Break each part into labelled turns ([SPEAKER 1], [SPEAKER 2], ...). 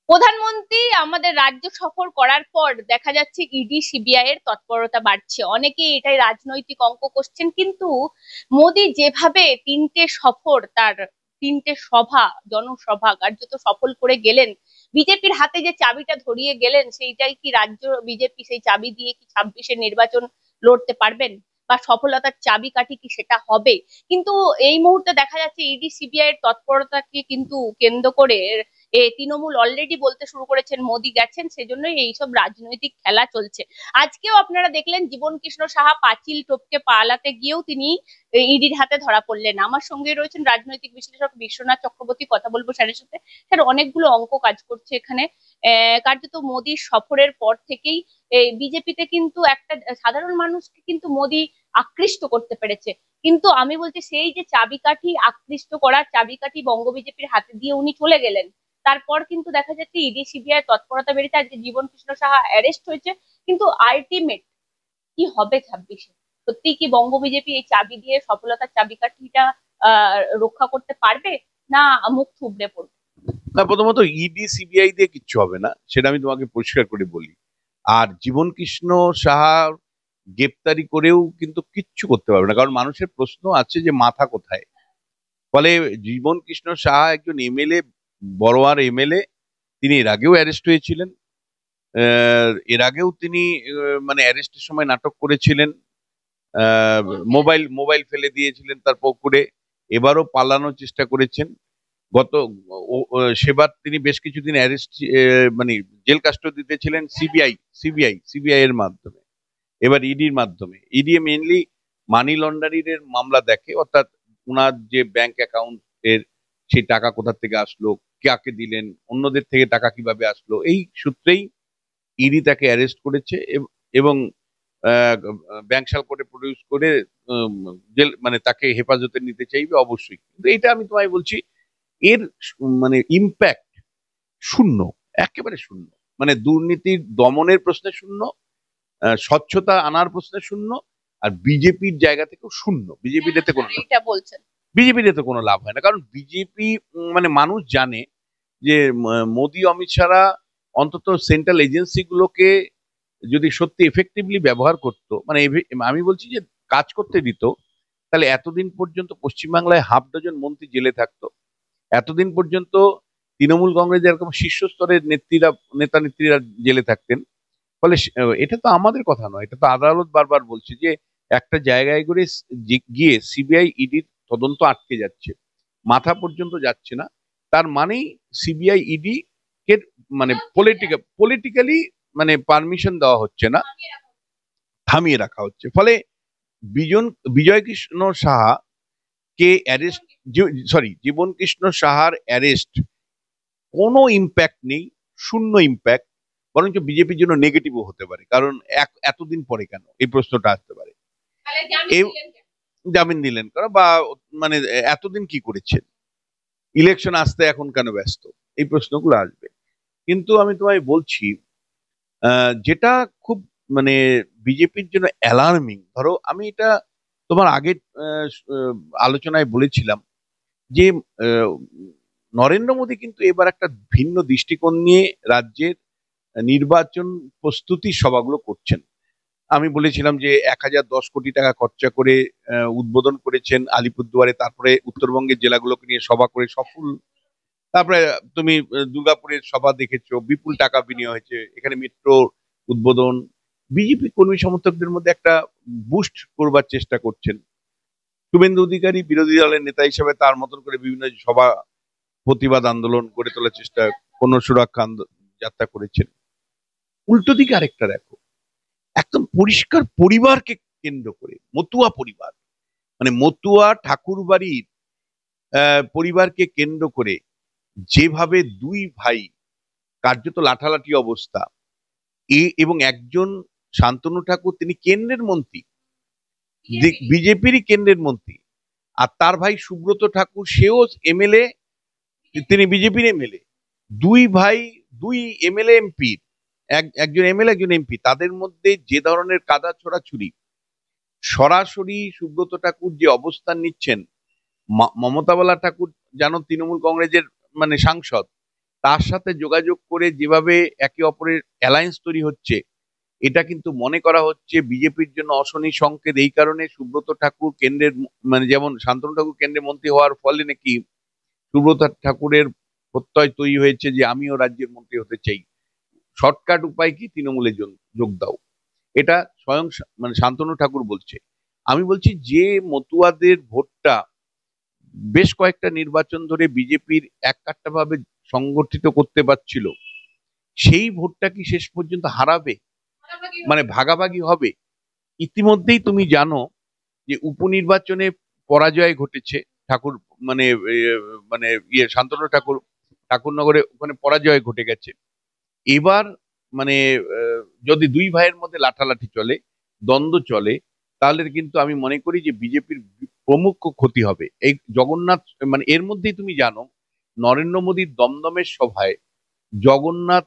[SPEAKER 1] প্রধানমন্ত্রী আমাদের রাজ্য সফর করার পর দেখা যাচ্ছে ইডি সিবিআই এর তৎপরতা বাড়ছে। অনেকেই এটাই রাজনৈতিক অঙ্ক করছেন, কিন্তু মোদি যেভাবে তিনটে সফর, তার তিনটে সভা, জনসভা কার্যত সফল করে গেলেন, বিজেপির হাতে যে চাবিটা ধরিয়ে গেলেন, সেইটাই কি রাজ্য বিজেপি সেই চাবি দিয়ে কি 26-এর নির্বাচন লড়তে পারবেন, বা সফলতার চাবিকাঠি কি সেটা হবে? কিন্তু এই মুহূর্তে দেখা যাচ্ছে ইডি সিবিআই এর তৎপরতাকে কিন্তু কেন্দ্র করে তৃণমূল অলরেডি বলতে শুরু করেছেন মোদি গেছেন, সেজন্যই এইসব রাজনৈতিক খেলা চলছে। আজকেও আপনারা দেখলেন জীবন কৃষ্ণ সাহা পাঁচিল টপকে পালাতে গিয়েও তিনি ইডির হাতে ধরা পড়লেন। আমার সঙ্গে রয়েছেন রাজনৈতিক বিশ্লেষক বিশ্বনাথ চক্রবর্তী, কথা বলবো স্যারের সাথে। স্যার, অনেকগুলো অঙ্ক কাজ করছে এখানে। কার্যত মোদির সফরের পর থেকেই বিজেপিতে কিন্তু একটা সাধারণ মানুষকে কিন্তু মোদি আকৃষ্ট করতে পেরেছে। কিন্তু আমি বলছি, সেই যে চাবিকাঠি, আকৃষ্ট করার চাবিকাঠি বঙ্গ বিজেপির হাতে দিয়ে উনি চলে গেলেন, তারপর কিন্তু দেখা যাচ্ছে ইডি সিবিআই তৎপরতা বেড়েছে, আজকে জীবন কৃষ্ণ সাহা অ্যারেস্ট হয়েছে। কিন্তু আলটিমেট কি হবে 26-এ? সত্যি কি বঙ্গ বিজেপি এই চাবি দিয়ে সফলতার চাবিকাঠিটা রক্ষা করতে পারবে, না মুখ থুবড়ে পড়বে?
[SPEAKER 2] না, প্রথমত ইডি সিবিআই দিয়ে কিচ্ছু হবে না, সেটা আমি তোমাকে পরিষ্কার করে বলি। আর জীবন কৃষ্ণ সাহা গ্রেপ্তারি করেও কিন্তু কিচ্ছু করতে পারবে না, কারণ মানুষের প্রশ্ন আছে যে মাথা কোথায়। ফলে জীবন কৃষ্ণ সাহা একজন এমএলএ, বড়োয়ার এমএলএ। তিনি এর আগেও অ্যারেস্ট হয়েছিলেন। এর আগেও তিনি মানে অ্যারেস্টের সময় নাটক করেছিলেন, মোবাইল মোবাইল ফেলে দিয়েছিলেন তার পুকুরে। এবারও পালানোর চেষ্টা করেছেন। গত সেবার তিনি বেশ কিছুদিন অ্যারেস্ট, মানে জেল কাস্টডিতে ছিলেন সিবিআই এর মাধ্যমে। এবার ইডির মাধ্যমে। ইডি মেইনলি মানি লন্ডারিং এর মামলা দেখে, অর্থাৎ ওনার যে ব্যাংক অ্যাকাউন্ট এর সেই টাকা কোথা থেকে আসলো, কাকে দিলেন, অন্যদের থেকে টাকা কিভাবে আসলো, এই সূত্রেই ইডি তাকে অ্যারেস্ট করেছে। এবং ব্যাংক কোর্টে প্রডিউস করে জেল, মানে তাকে হেফাজতে নিতে চাইবে অবশ্যই। কিন্তু এটা আমি তোমায় বলছি, এর মানে ইম্প্যাক্ট শূন্য, একেবারে শূন্য। মানে দুর্নীতির দমনের প্রশ্নে শূন্য, স্বচ্ছতা আনার প্রশ্নে শূন্য, আর বিজেপির জায়গা থেকেও শূন্য। বিজেপির এতে কোনো
[SPEAKER 1] এটা বলছেন?
[SPEAKER 2] বিজেপির এতে কোনো লাভ হয় না, কারণ বিজেপি মানে মানুষ জানে যে মোদি অমিত শাহরা অন্তত সেন্ট্রাল এজেন্সি গুলোকে যদি সত্যি এফেক্টিভলি ব্যবহার করতো, মানে আমি বলছি যে কাজ করতে দিত, তাহলে এতদিন পর্যন্ত পশ্চিমবাংলায় হাফ ডজন মন্ত্রী জেলে থাকতো। এতদিন পর্যন্ত তৃণমূল কংগ্রেসের এরকম শীর্ষস্তরের নেতা নেত্রীরা জেলে থাকতেন। ফলে এটা তো আমাদের কথা নয়, এটা তো আদালত বারবার বলছে যে একটা জায়গায় করে গিয়ে সিবিআই ইডির তদন্ত আটকে যাচ্ছে, মাথা পর্যন্ত যাচ্ছে না। তার মানেই সিবিআই ইডি কে মানে পলিটিক্যালি মানে পারমিশন দেওয়া হচ্ছে না, থামিয়ে রাখা হচ্ছে। ফলে বিজন বিজয় কৃষ্ণ সাহা কে অ্যারেস্ট, সরি, জীবন কৃষ্ণ সাহার অ্যারেস্ট কোনো ইম্প্যাক্ট নেই, শূন্য ইম্প্যাক্ট। বরঞ্চ বিজেপির জন্য নেগেটিভও হতে পারে, কারণ এতদিন পরে কেন এই প্রশ্নটা আসতে পারে। এই জামিন দিলেন কারণ, বা মানে এতদিন কি করেছেন, ইলেকশন আসতে এখন কেন ব্যস্ত, এই প্রশ্নগুলো আসবে। কিন্তু আমি তোমায় বলছি, যেটা খুব মানে বিজেপির জন্য অ্যালার্মিং, ধরো আমি এটা তোমার আগের আলোচনায় বলেছিলাম যে আহ, নরেন্দ্র মোদী কিন্তু এবার একটা ভিন্ন দৃষ্টিকোণ নিয়ে রাজ্যের নির্বাচন প্রস্তুতি সভাগুলো করছেন। আমি বলেছিলাম যে 1010 কোটি টাকা খরচা করে উদ্বোধন করেছেন আলিপুরদুয়ারে, তারপরে উত্তরবঙ্গের জেলাগুলোকে নিয়ে সভা করে সফল। তারপরে তুমি দুর্গাপুরের সভা দেখেছো, বিপুল টাকা বিনিয়োগ হয়েছে এখানে, মেট্রো উদ্বোধন। বিজেপি কর্মী সমর্থকদের মধ্যে একটা বুস্ট করবার চেষ্টা করছেন। শুভেন্দু অধিকারী বিরোধী দলের নেতা হিসেবে তার মতন করে বিভিন্ন সভা, প্রতিবাদ আন্দোলন গড়ে তোলার চেষ্টা, কোন সুরক্ষা যাত্রা করেছেন। উল্টো দিকে আরেকটা দেখো, একদম পরিষ্কার পরিবারকে কেন্দ্র করে, মতুয়া পরিবার, মানে মতুয়া ঠাকুর বাড়ির পরিবারকে কেন্দ্র করে যেভাবে দুই ভাই কার্যত লাঠালাঠি অবস্থা, এবং একজন শান্তনু ঠাকুর তিনি কেন্দ্রের মন্ত্রী, বিজেপিরই কেন্দ্রের মন্ত্রী, আর তার ভাই সুব্রত ঠাকুর সেও এমএলএ, তিনি বিজেপির এমএলএ। দুই ভাই, দুই এমএলএ এমপির, একজন এমএলএ একজন এমপি, তাদের মধ্যে যে ধরনের কাদা ছোড়াছুড়ি, সরাসরি সুব্রত ঠাকুর যে অবস্থান নিচ্ছেন, মমতা বালা ঠাকুর জানো তৃণমূল কংগ্রেসের মানে সাংসদ, তার সাথে যোগাযোগ করে যেভাবে একে অপরের অ্যালায়েন্স তৈরি হচ্ছে, এটা কিন্তু মনে করা হচ্ছে বিজেপির জন্য অশনি সংকেত। এই কারণে সুব্রত ঠাকুর কেন্দ্রের মানে যেমন শান্তনু ঠাকুর কেন্দ্রের মন্ত্রী হওয়ার ফলে নাকি সুব্রত ঠাকুরের প্রত্যয় তৈরি হয়েছে যে আমিও রাজ্যের মন্ত্রী হতে চাই। শর্টকাট উপায় কি, তৃণমূলে যোগ দাও। এটা স্বয়ং মানে শান্তনু ঠাকুর বলছে। আমি বলছি যে মতুয়াদের ভোটটা বেশ কয়েকটা নির্বাচন ধরে বিজেপির এককাট্টা ভাবে সংগঠিত করতে পারছিল, সেই ভোটটা কি শেষ পর্যন্ত হারাবে, মানে ভাগাভাগি হবে? ইতিমধ্যেই তুমি জানো যে উপনির্বাচনে পরাজয় ঘটেছে ঠাকুর মানে মানে শান্তনু ঠাকুর ঠাকুরনগরে ওখানে পরাজয় ঘটে গেছে। এবার মানে যদি দুই ভাইয়ের মধ্যে লাঠালাঠি চলে, দ্বন্দ্ব চলে, তাহলে কিন্তু আমি মনে করি যে বিজেপির প্রমুখ ক্ষতি হবে। এই জগন্নাথ মানে এর মধ্যেই তুমি জানো নরেন্দ্র মোদীর দমদমের সভায় জগন্নাথ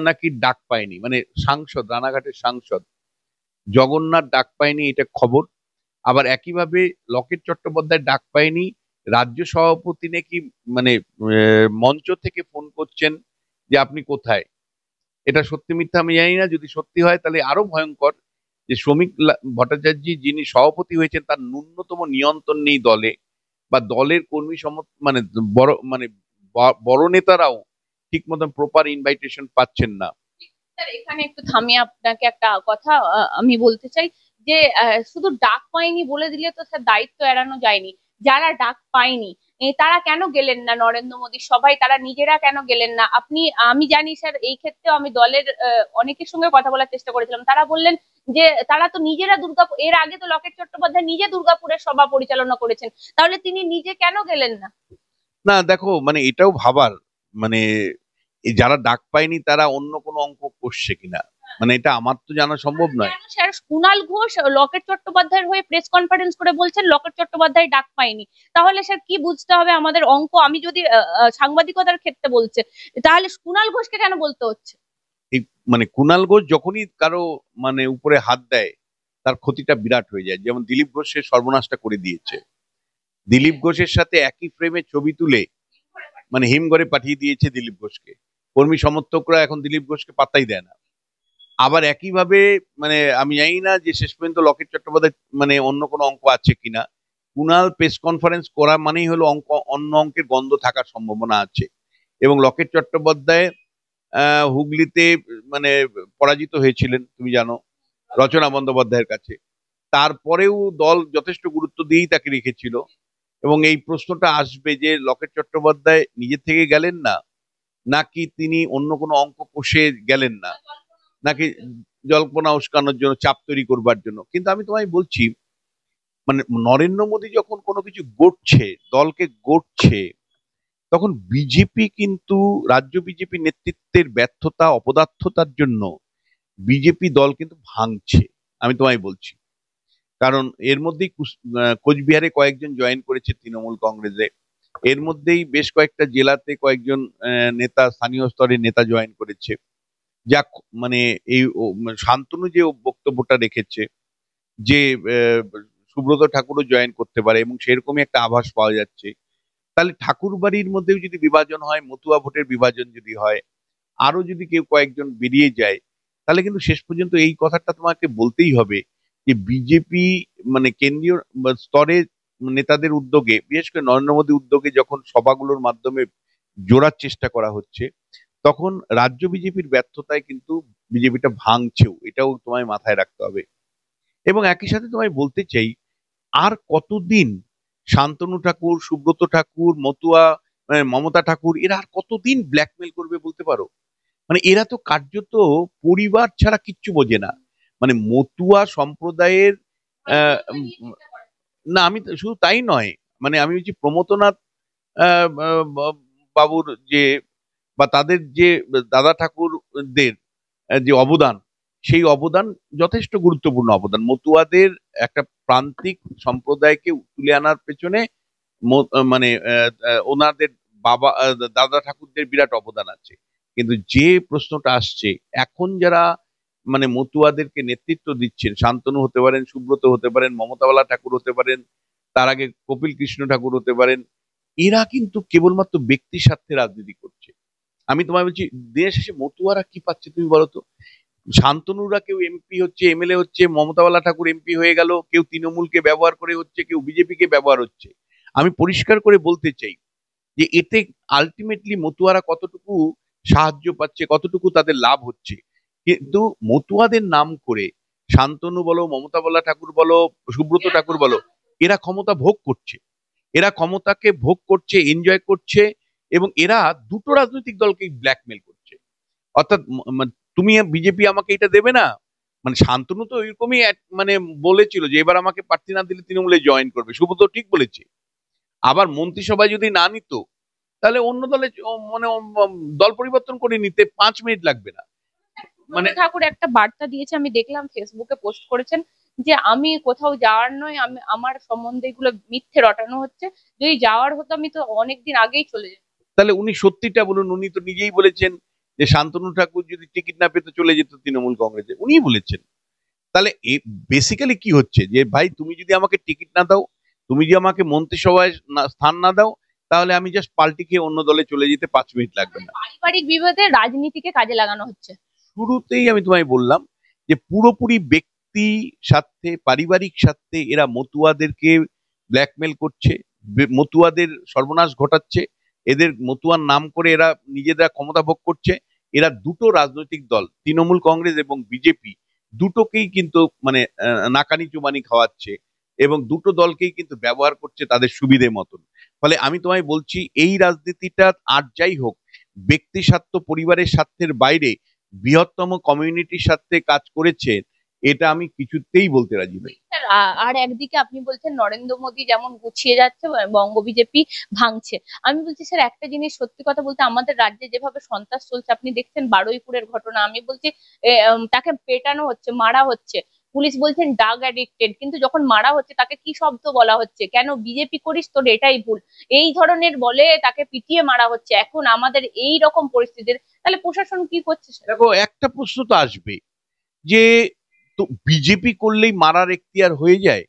[SPEAKER 2] নাকি ডাক পায়নি, মানে সাংসদ, রানাঘাটের সাংসদ জগন্নাথ ডাক পায়নি, এটা খবর। আবার একইভাবে লকেট চট্টোপাধ্যায় ডাক পায়নি, রাজ্য সভাপতি নাকি মানে মঞ্চ থেকে ফোন করছেন যে আপনি কোথায়। এটা সত্যি মিথ্যা আমি জানি না, যদি সত্যি হয় তাহলে আরো ভয়ঙ্কর যে শ্রমিক ভট্টাচার্য যিনি সভাপতি হয়েছেন তার ন্যূনতম নিয়ন্ত্রণ নেই দলে, বা দলের কর্মী মানে বড় নেতারাও ঠিক মতন প্রপার ইনভাইটেশন পাচ্ছেন না।
[SPEAKER 1] স্যার এখানে একটু থামিয়ে আপনাকে একটা কথা আমি বলতে চাই যে শুধু ডাক পায়নি বলে দিলে তো স্যার দায়িত্ব এড়ানো যায়নি। যারা ডাক পায়নি তারা কেন গেলেন না নরেন্দ্র মোদীর সভায়, তারা নিজেরা কেন গেলেন না? আমি জানি স্যার, এই ক্ষেত্রে আমি দলের অনেকের সঙ্গে কথা বলার চেষ্টা করেছিলাম, তারা বললেন যে তারা তো নিজেরা দুর্গাপুর, এর আগে তো লকেট চট্টোপাধ্যায় নিজে দুর্গাপুরের সভা পরিচালনা করেছেন, তাহলে তিনি নিজে কেন গেলেন না?
[SPEAKER 2] না দেখো, মানে এটাও ভাবার, মানে যারা ডাক পায়নি তারা অন্য কোনো অঙ্ক করছে কিনা, মানে এটা আমার তো জানা সম্ভব নয়।
[SPEAKER 1] স্যার কুণাল ঘোষ লকেট চট্টোপাধ্যায়ের হয়ে প্রেস কনফারেন্স করে বলছেন লকেট চট্টোপাধ্যায় ডাক পায়নি, তাহলে স্যার কি বুঝতে হবে আমাদের অঙ্ক? আমি যদি সাংবাদিকতার ক্ষেত্রে বলছে, তাহলে কুণাল ঘোষকে কেন বলতে হচ্ছে?
[SPEAKER 2] এই মানে কুণাল ঘোষ যখনই কারো মানে উপরে হাত দেয় তার ক্ষতিটা বিরাট হয়ে যায়। যেমন দিলীপ ঘোষের সর্বনাশটা করে দিয়েছে, দিলীপ ঘোষের সাথে একই ফ্রেমে ছবি তুলে মানে হিমঘরে পাঠিয়ে দিয়েছে দিলীপ ঘোষকে। কর্মী সমর্থকরা এখন দিলীপ ঘোষকে পাত্তাই দেয় না। আবার একইভাবে মানে আমি জানি না যে শেষ পর্যন্ত লকেট চট্টোপাধ্যায় মানে অন্য কোনো অঙ্ক আছে কিনা। কুণাল প্রেস কনফারেন্স করা মানেই হলো অন্য অঙ্কের গন্ধ থাকার সম্ভাবনা আছে। এবং লকেট চট্টোপাধ্যায় হুগলিতে মানে পরাজিত হয়েছিলেন তুমি জানো রচনা বন্দ্যোপাধ্যায়ের কাছে। তারপরেও দল যথেষ্ট গুরুত্ব দিয়েই তাকে রেখেছিল। এবং এই প্রশ্নটা আসবে যে লকেট চট্টোপাধ্যায় নিজে থেকে গেলেন না, নাকি তিনি অন্য কোনো অঙ্ক কষে গেলেন না, নাকি জল্পনা উস্কানোর জন্য, চাপ তৈরি করবার জন্য। কিন্তু আমি তোমায় বলছি মানে নরেন্দ্র মোদী যখন কোনো কিছু গড়ছে, দলকে গড়ছে, তখন বিজেপি কিন্তু রাজ্য বিজেপি নেতৃত্বের ব্যর্থতা অপদার্থতার জন্য বিজেপি দল কিন্তু ভাঙছে। আমি তোমায় বলছি, কারণ এর মধ্যেই কোচবিহারে কয়েকজন জয়েন করেছে তৃণমূল কংগ্রেসে, এর মধ্যেই বেশ কয়েকটা জেলাতে কয়েকজন নেতা, স্থানীয় স্তরের নেতা জয়েন করেছে। যা মানে এই শান্তনু যে বক্তব্যটা রেখেছে যে সুব্রত ঠাকুরও জয়েন করতে পারে, এবং সেরকমই একটা আভাস পাওয়া যাচ্ছে। তাহলে ঠাকুর বাড়ির মধ্যেও যদি বিভাজন হয়, মতুয়া ভোটের বিভাজন যদি হয়, আরো যদি কেউ কয়েকজন বেরিয়ে যায়, তাহলে কিন্তু শেষ পর্যন্ত এই কথাটা তোমাকে বলতেই হবে যে বিজেপি মানে কেন্দ্রীয় স্তরে নেতাদের উদ্যোগে, বিশেষ করে নরেন্দ্র মোদীর উদ্যোগে যখন সভাগুলোর মাধ্যমে জোড়ার চেষ্টা করা হচ্ছে, তখন রাজ্য বিজেপির ব্যর্থতায় কিন্তু বিজেপিটা ভাঙছেও, এটাও তোমায় মাথায় রাখতে হবে। এবং একই সাথে তোমায় বলতে চাই, আর কতদিন শান্তনু ঠাকুর, সুব্রত ঠাকুর, মতুয়া মমতা ঠাকুর এরা আর কতদিন ব্ল্যাকমেল করবে বলতে পারো? মানে এরা তো কার্যত পরিবার ছাড়া কিচ্ছু বোঝে না। মানে মতুয়া সম্প্রদায়ের আহ, উম, না আমি শুধু তাই নয়, মানে আমি বলছি প্রমথনাথ আহ, আহ, বাবুর যে বা তাদের যে দাদা ঠাকুরদের যে অবদান, সেই অবদান যথেষ্ট গুরুত্বপূর্ণ অবদান। মতুয়াদের একটা প্রান্তিক সম্প্রদায়কে তুলে আনার পেছনে মানে ওনাদের বাবা দাদা ঠাকুরদের বিরাট অবদান আছে। কিন্তু যে প্রশ্নটা আসছে, এখন যারা মানে মতুয়াদেরকে নেতৃত্ব দিচ্ছেন, শান্তনু হতে পারেন, সুব্রত হতে পারেন, মমতাবালা ঠাকুর হতে পারেন, তার আগে কপিল কৃষ্ণ ঠাকুর হতে পারেন, এরা কিন্তু কেবলমাত্র ব্যক্তি স্বার্থে রাজনীতি করছে। আমি তোমায় বলছি, দিনের শেষে মতুয়ারা কি পাচ্ছে তুমি বলো তো? শান্তনুরা কেউ এমপি হচ্ছে, এমএলএ হচ্ছে, মমতাবালা ঠাকুর এমপি হয়ে গেল, কেউ তৃণমূলকে ব্যবহার করে হচ্ছে, কেউ বিজেপি কে ব্যবহার হচ্ছে। আমি পরিষ্কার করে বলতে চাই যে এতে আলটিমেটলি মতুয়ারা কতটুকু সাহায্য পাচ্ছে, কতটুকু তাদের লাভ হচ্ছে। কিন্তু মতুয়াদের নাম করে শান্তনু বলো, মমতাবালা ঠাকুর বলো, সুব্রত ঠাকুর বলো, এরা ক্ষমতা ভোগ করছে, এরা ক্ষমতাকে ভোগ করছে, এনজয় করছে, এবং এরা দুটো রাজনৈতিক দলকে ব্ল্যাকমেল করছে। অর্থাৎ তুমি বিজেপি আমাকে এটা দেবে না, মানে শান্তনু তো এরকমই মানে বলেছিল যে এবার আমাকে প্রার্থী না দিলে তৃণমূলে জয়েন করবে, সুব্রত ঠিক বলেছে। আবার মন্ত্রিসভায় যদি না নিত, তাহলে অন্য দলে মানে দল পরিবর্তন করে নিতে 5 মিনিট লাগবে না। মানে
[SPEAKER 1] সুব্রত ঠাকুর একটা বার্তা দিয়েছে, আমি দেখলাম ফেসবুকে পোস্ট করেছেন যে আমি কোথাও যাওয়ার নয়, আমি আমার সম্বন্ধে এগুলো মিথ্যে রটানো হচ্ছে, যদি যাওয়ার হতো আমি তো অনেকদিন আগেই চলে যেতাম।
[SPEAKER 2] তাহলে উনি সত্যিটা বলুন, উনি তো নিজেই বলেছেন যে শান্তনু ঠাকুর যদি টিকিট না পেতে চলে যেত তৃণমূল কংগ্রেসে, উনিই বলেছেন। তাহলে বেসিক্যালি কি হচ্ছে যে ভাই তুমি যদি আমাকে টিকিট না দাও, তুমি যদি আমাকে মন্ত্রিসভায় স্থান না দাও, তাহলে আমি জাস্ট পাল্টি খেয়ে অন্য দলে চলে যেতে 5 মিনিট লাগবে না।
[SPEAKER 1] পারিবারিক বিবাদে রাজনীতিকে কাজে লাগানো হচ্ছে।
[SPEAKER 2] শুরুতেই আমি তোমায় বললাম যে পুরোপুরি ব্যক্তি স্বার্থে, পারিবারিক স্বার্থে এরা মতুয়াদেরকে ব্ল্যাকমেল করছে, মতুয়াদের সর্বনাশ ঘটাচ্ছে, এদের মতুয়ার নাম করে এরা নিজেরা ক্ষমতা ভোগ করছে। এরা দুটো রাজনৈতিক দল, তৃণমূল কংগ্রেস এবং বিজেপি, দুটোকেই কিন্তু মানে নাকানি চুবানি খাওয়াচ্ছে, এবং দুটো দলকেই কিন্তু ব্যবহার করছে তাদের সুবিধে মতন। ফলে আমি তোমায় বলছি, এই রাজনীতিটা আর যাই হোক, ব্যক্তি স্বার্থ, পরিবারের স্বার্থের বাইরে বৃহত্তম কমিউনিটির সাথে কাজ করেছে, এটা আমি কিছুতেই বলতে রাজি নই।
[SPEAKER 1] স্যার, আর একদিকে আপনি বলছেন নরেন্দ্র মোদী যেমন গুছিয়ে যাচ্ছে, বঙ্গ বিজেপি ভাঙছে। আমি বলছি স্যার, একটা জিনিস সত্যি কথা বলতে, আমাদের রাজ্যে যেভাবে সন্ত্রাস চলছে, আপনি দেখছেন বারুইপুরের ঘটনা, আমি বলছি তাকে পেটানো হচ্ছে, মারা হচ্ছে, পুলিশ বলছেন ড্রাগ অ্যাডিক্টেড, কিন্তু যখন মারা হচ্ছে তাকে কি শব্দ বলা হচ্ছে, কেন বিজেপি করিস, তোর এটাই ভুল, এই ধরনের বলে তাকে পিটিয়ে মারা হচ্ছে। এখন আমাদের এই রকম পরিস্থিতির, তাহলে প্রশাসন কি করছে স্যার?
[SPEAKER 2] দেখো, একটা প্রশ্ন তো আসবে যে তো বিজেপি করলেই মারার এখতিয়ার হয়ে যায়?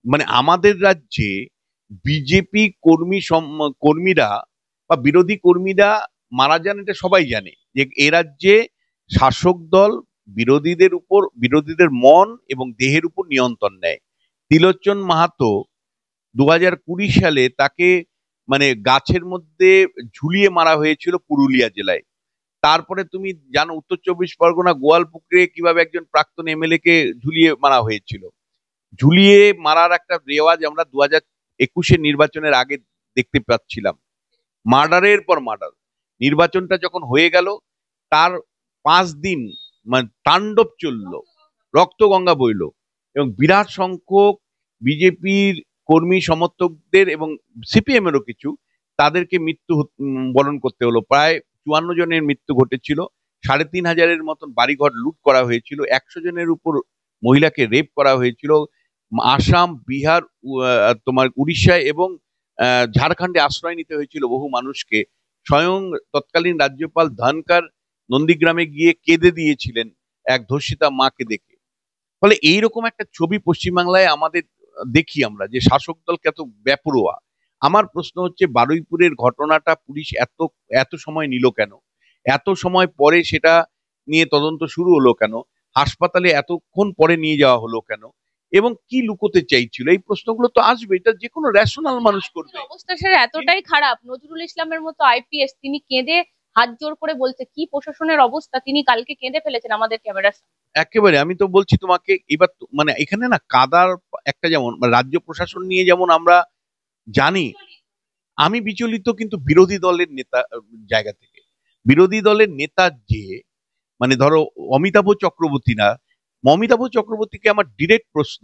[SPEAKER 2] মানে আমাদের রাজ্যে বিজেপি কর্মীরা বা বিরোধী কর্মীরা মারা যান, এটা সবাই জানে যে এ রাজ্যে শাসক দল বিরোধীদের উপর, বিরোধীদের মন এবং দেহের উপর নিয়ন্ত্রণ নেয়। ত্রিলোচন মাহাতো 2020 সালে তাকে মানে গাছের মধ্যে ঝুলিয়ে মারা হয়েছিল পুরুলিয়া জেলায়। তারপরে তুমি জানো উত্তর 24 পরগনা গোয়ালপুকুরে কিভাবে একজন প্রাক্তন এমএলএ কে ঝুলিয়ে মারা হয়েছিল। ঝুলিয়ে মারার একটা রেওয়াজ আমরা 2021 নির্বাচনের আগে দেখতে পাচ্ছিলাম। মার্ডারের পর মার্ডার। নির্বাচনটা যখন হয়ে গেল, তার 5 দিন মানে তাণ্ডব চললো, রক্তগঙ্গা বইলো, এবং বিরাট সংখ্যক বিজেপির কর্মী সমর্থকদের এবং সিপিএম এরও কিছু, তাদেরকে মৃত্যু বরণ করতে হলো। প্রায় 54 জনের মৃত্যু ঘটেছিল, 3500-এর মতন বাড়িঘর লুট করা হয়েছিল, 100 জনের উপর মহিলাকে রেপ করা হয়েছিল। আসাম, বিহার, তোমার উড়িষ্যায় এবং ঝাড়খণ্ডে আশ্রয় নিতে হয়েছিল বহু মানুষকে। স্বয়ং তৎকালীন রাজ্যপাল ধনকর নন্দীগ্রামে গিয়ে কেঁদে দিয়েছিলেন এক ধর্ষিতা মাকে দেখে। ফলে এইরকম একটা ছবি পশ্চিমবাংলায় আমাদের দেখি আমরা, যে শাসক দল কত বেপরোয়া। আমার প্রশ্ন হচ্ছে, বারুইপুরের ঘটনাটা পুলিশ এত এত সময় নিল কেন? এত সময় পরে সেটা নিয়ে তদন্ত শুরু হলো কেন? হাসপাতালে এতক্ষণ পরে নিয়ে যাওয়া হলো কেন? এবং কি লুকোতে চাইছিল? এই প্রশ্নগুলো তো আসবে, এটা যে কোনো রেশনাল মানুষ করবে।
[SPEAKER 1] অবস্থা স্যার এতটাই খারাপ, নজরুল ইসলামের মতো আইপিএস তিনি কেঁদে হাত জোর করে বলছে কি প্রশাসনের অবস্থা, তিনি কালকে কেঁদে ফেলেছেন আমাদের ক্যামেরার সামনে।
[SPEAKER 2] একেবারে, আমি তো বলছি তোমাকে, এবার মানে এখানে না কাদার একটা, যেমন রাজ্য প্রশাসন নিয়ে যেমন আমরা জানি, আমি বিচলিত কিন্তু বিরোধী দলের নেতা জায়গা থেকে। বিরোধী দলের নেতা যে, মানে ধরো অমিতাভ চক্রবর্তী না, অমিতাভ চক্রবর্তীকে আমার ডিরেক্ট প্রশ্ন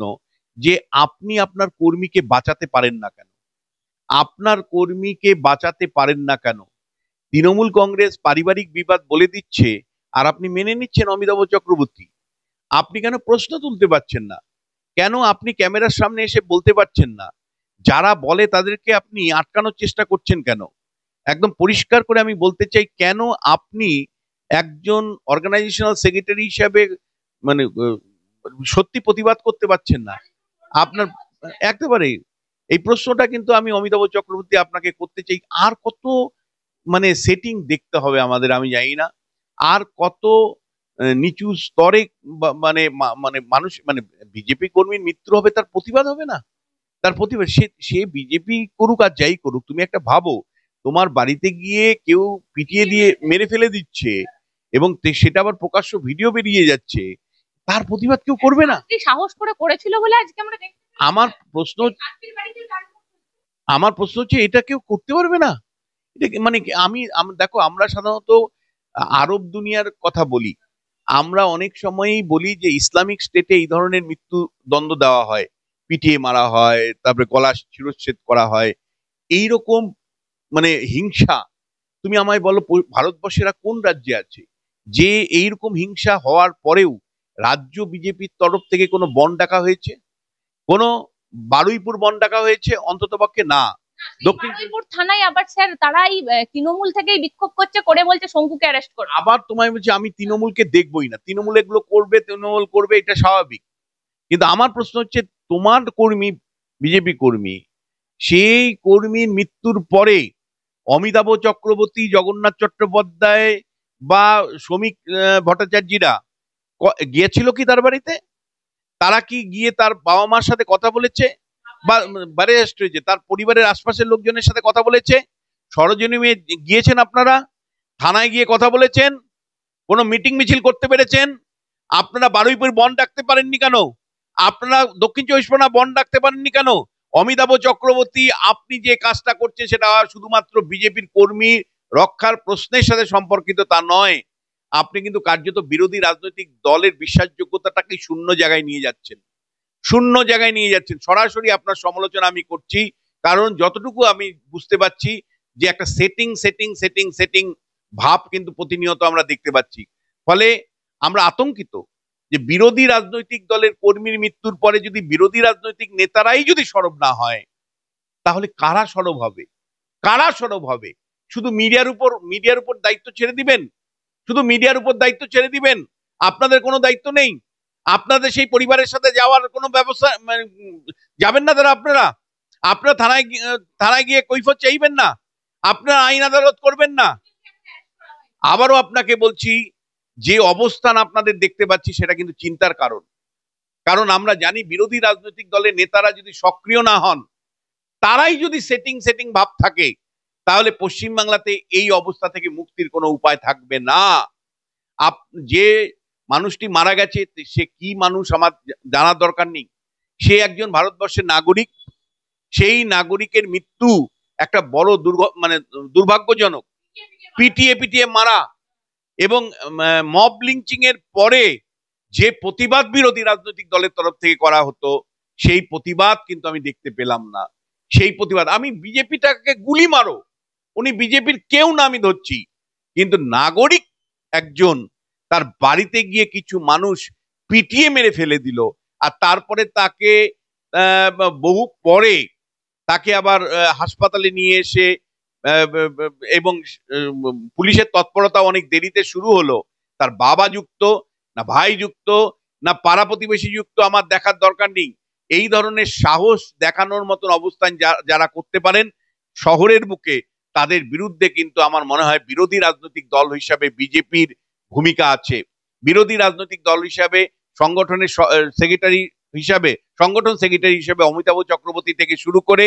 [SPEAKER 2] যে আপনি আপনার কর্মীকে বাঁচাতে পারেন না কেন? আপনার কর্মীকে বাঁচাতে পারেন না কেন? তৃণমূল কংগ্রেস পারিবারিক বিবাদ বলে দিচ্ছে, আর আপনি মেনে নিচ্ছেন অমিতাভ চক্রবর্তী। আপনি কেন প্রশ্ন তুলতে পারছেন না? কেন আপনি ক্যামেরার সামনে এসে বলতে পারছেন না? যারা বলে তাদেরকে আপনি আটকানোর চেষ্টা করছেন কেন? একদম পরিষ্কার করে আমি বলতে চাই, কেন আপনি একজন অর্গানাইজেশনাল সেক্রেটারি হিসাবে মানে সত্যি প্রতিবাদ করতে পারছেন না আপনার? একেবারে এই প্রশ্নটা কিন্তু আমি অমিতাভ চক্রবর্তী আপনাকে করতে চাই। আর কত মানে সেটিং দেখতে হবে আমাদের, আমি জানি না আর কত নিচু স্তরে মানে মানে মানুষ মানে বিজেপি কর্মীর মৃত্যু হবে, তার প্রতিবাদ হবে না? তার প্রতিবাদ সে সে বিজেপি করুক আর যাই করুক, তুমি একটা ভাবো তোমার বাড়িতে গিয়ে কেউ পিটিয়ে দিয়ে মেরে ফেলে দিচ্ছে এবং সেটা আবার প্রকাশ্য ভিডিও বেরিয়ে যাচ্ছে, তার প্রতিবাদ কেউ করবে না?
[SPEAKER 1] সাহস করে করেছিল বলে আজকে আমরা দেখতে
[SPEAKER 2] আমার প্রশ্ন আমার প্রশ্ন হচ্ছে এটা কেউ করতে পারবে না? এটা মানে দেখো আমরা সাধারণত আরব দুনিয়ার কথা বলি, আমরা অনেক সময়ই বলি যে ইসলামিক স্টেটে এই ধরনের মৃত্যু দণ্ড দেওয়া হয়, পিটিয়ে মারা হয়, তারপরে গলা শিরচ্ছেদ করা হয়, এইরকম মানে হিংসা। তুমি আমায় বলো ভারতবর্ষের কোন রাজ্যে আছে যে এইরকম হিংসা হওয়ার পরেও রাজ্য বিজেপির তরফ থেকে কোনো বন ডাকা হয়েছে, কোনো বারুইপুর বন ডাকা হয়েছে? অন্তত পক্ষে না। দক্ষিণ
[SPEAKER 1] বারুইপুর থানায় আবার স্যার তারাই তৃণমূল থেকেই বিক্ষোভ করছে, করে বলছে শঙ্কুকে অ্যারেস্ট করো।
[SPEAKER 2] আবার তোমায় বলছি আমি তৃণমূলকে দেখবই না, তৃণমূল এগুলো করবে, তৃণমূল করবে, এটা স্বাভাবিক। কিন্তু আমার প্রশ্ন হচ্ছে তোমার কর্মী, বিজেপি কর্মী, সেই কর্মীর মৃত্যুর পরে অমিতাভ চক্রবর্তী, জগন্নাথ চট্টোপাধ্যায় বা শ্রমিক ভট্টাচার্যরা গিয়েছিল কি তার বাড়িতে? তারা কি গিয়ে তার বাবা মার সাথে কথা বলেছে বা বাড়ি হয়েছে তার পরিবারের আশপাশের লোকজনের সাথে কথা বলেছে? সরজমিনে গিয়েছেন আপনারা? থানায় গিয়ে কথা বলেছেন? কোনো মিটিং মিছিল করতে পেরেছেন? আপনারা বারুইপুর বন ডাকতে পারেননি কেন? আপনারা দক্ষিণ চব্বিশ পরগনা বন ডাকতে পারেননি কেন? অমিতাভ চক্রবর্তী, আপনি যে কাজটা করছেন সেটা শুধুমাত্র বিজেপির কর্মী রক্ষার প্রশ্নের সাথে সম্পর্কিত তা নয়, আপনি কিন্তু কার্যত বিরোধী রাজনৈতিক দলের বিশ্বাসযোগ্যতাটাকে শূন্য জায়গায় নিয়ে যাচ্ছেন, শূন্য জায়গায় নিয়ে যাচ্ছেন। সরাসরি আপনার সমালোচনা আমি করছি, কারণ যতটুকু আমি বুঝতে পারছি যে একটা সেটিং সেটিং সেটিং সেটিং ভাব কিন্তু প্রতিনিয়ত আমরা দেখতে পাচ্ছি। ফলে আমরা আতঙ্কিত যে বিরোধী রাজনৈতিক দলের কর্মীর মৃত্যুর পরে যদি বিরোধী রাজনৈতিক নেতারাই যদি সরব না হয়, তাহলে কারা সরব হবে? কারা সরব হবে? শুধু মিডিয়ার উপর দায়িত্ব ছেড়ে দিবেন? শুধু মিডিয়ার উপর দায়িত্ব ছেড়ে দিবেন? আপনাদের কোনো দায়িত্ব নেই? আপনাদের সেই পরিবারের সাথে যাওয়ার কোনো ব্যবস্থা যাবেন না? তারা আপনারা থানায় গিয়ে কৈফিয়ত চাইবেন না? আপনারা আইন আদালত করবেন না? আবারও আপনাকে বলছি, যে অবস্থান আপনাদের দেখতে পাচ্ছি সেটা কিন্তু চিন্তার কারণ। কারণ আমরা জানি বিরোধী রাজনৈতিক দলের নেতারা যদি সক্রিয় না হন, তারাই যদি সেটিং সেটিং ভাব থাকে, তাহলে পশ্চিমবাংলাতে এই অবস্থা থেকে মুক্তির কোনো উপায় থাকবে না। যে মানুষটি মারা গেছে সে কি মানুষ আমার জানার দরকার নেই, সে একজন ভারতবর্ষের নাগরিক। সেই নাগরিকের মৃত্যু একটা বড় মানে দুর্ভাগ্যজনক। পিটিয়ে পিটিয়ে মারা এবং মব লিঞ্চিং এর পরে যে প্রতিবাদ বিরোধী রাজনৈতিক দলের তরফ থেকে করা হতো, সেই প্রতিবাদ কিন্তু আমি দেখতে পেলাম না। সেই প্রতিবাদ, আমি বিজেপিটাকে গুলি মারো, উনি বিজেপির কেউ না আমি ধরছি, কিন্তু নাগরিক একজন তার বাড়িতে গিয়ে কিছু মানুষ পিটিয়ে মেরে ফেলে দিল, আর তারপরে তাকে বহু পরে তাকে আবার হাসপাতালে নিয়ে এসে এবং পুলিশের তৎপরতা অনেক দেরিতে শুরু হলো। তার বাবা যুক্ত না ভাই যুক্ত না পাড়া প্রতিবেশী যুক্ত আমার দেখার দরকার নেই। এই ধরনের সাহস দেখানোর মতন অবস্থান যারা করতে পারেন শহরের বুকে, তাদের বিরুদ্ধে কিন্তু আমার মনে হয় বিরোধী রাজনৈতিক দল হিসাবে বিজেপির ভূমিকা আছে। বিরোধী রাজনৈতিক দল হিসাবে সংগঠনের সংগঠন সেক্রেটারি হিসেবে অমিতাভ চক্রবর্তী থেকে শুরু করে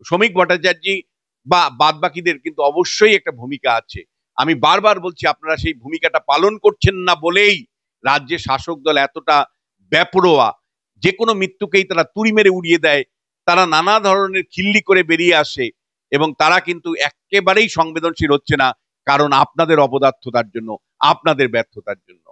[SPEAKER 2] শ্রমিক ভট্টাচার্য বা বাদ বাকিদের কিন্তু অবশ্যই একটা ভূমিকা আছে। আমি বারবার বলছি আপনারা সেই ভূমিকাটা পালন করছেন না বলেই রাজ্যের শাসক দল এতটা বেপরোয়া, যে কোনো মৃত্যুকেই তারা তুড়ি মেরে উড়িয়ে দেয়, তারা নানা ধরনের খিল্লি করে বেরিয়ে আসে এবং তারা কিন্তু একেবারেই সংবেদনশীল হচ্ছে না, কারণ আপনাদের অপদার্থতার জন্য, আপনাদের ব্যর্থতার জন্য।